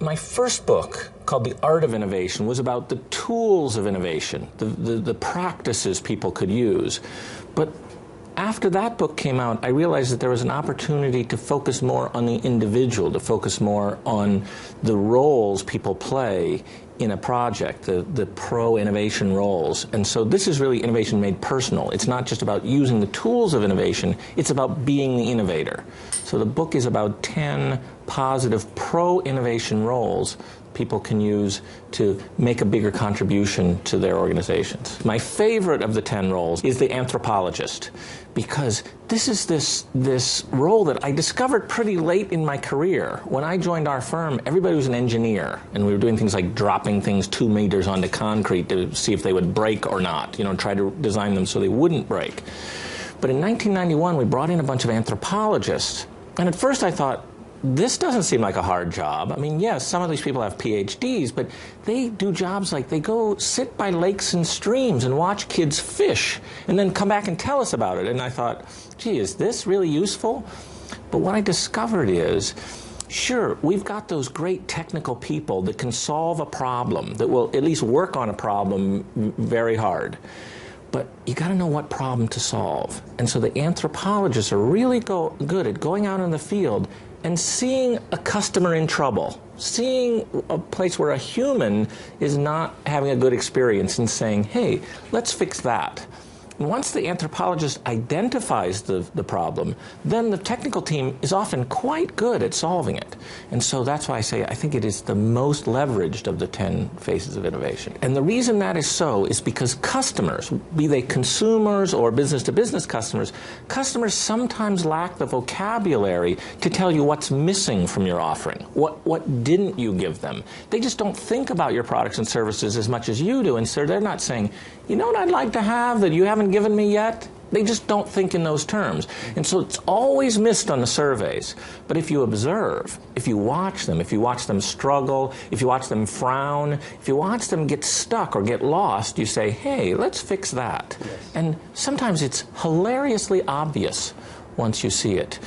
my first book, called The Art of Innovation, was about the tools of innovation, the practices people could use. But after that book came out, I realized that there was an opportunity to focus more on the individual, to focus more on the roles people play in a project, the pro-innovation roles. And so this is really innovation made personal. It's not just about using the tools of innovation, it's about being the innovator. So the book is about 10 positive pro-innovation roles people can use to make a bigger contribution to their organizations. My favorite of the 10 roles is the anthropologist, because this is this role that I discovered pretty late in my career. When I joined our firm, everybody was an engineer, and we were doing things like dropping things 2 meters onto concrete to see if they would break or not, try to design them so they wouldn't break. But in 1991, we brought in a bunch of anthropologists, and at first I thought, this doesn't seem like a hard job. I mean, yes, some of these people have PhDs, but they do jobs like they go sit by lakes and streams and watch kids fish and then come back and tell us about it. And I thought, gee, is this really useful? But what I discovered is, sure, we've got those great technical people that can solve a problem, that will at least work on a problem very hard. But you got to know what problem to solve. And so the anthropologists are really good at going out in the field and seeing a customer in trouble, seeing a place where a human is not having a good experience and saying, hey, let's fix that. And once the anthropologist identifies the problem, then the technical team is often quite good at solving it. And so that's why I say I think it is the most leveraged of the 10 phases of innovation. And the reason that is so is because customers, be they consumers or business-to-business customers, customers sometimes lack the vocabulary to tell you what's missing from your offering. What didn't you give them? They just don't think about your products and services as much as you do, and so they're not saying, you know what I'd like to have that you haven't given me yet? They just don't think in those terms. And so it's always missed on the surveys. But if you observe, if you watch them struggle, if you watch them frown, if you watch them get stuck or get lost, you say, hey, let's fix that. Yes. And sometimes it's hilariously obvious once you see it.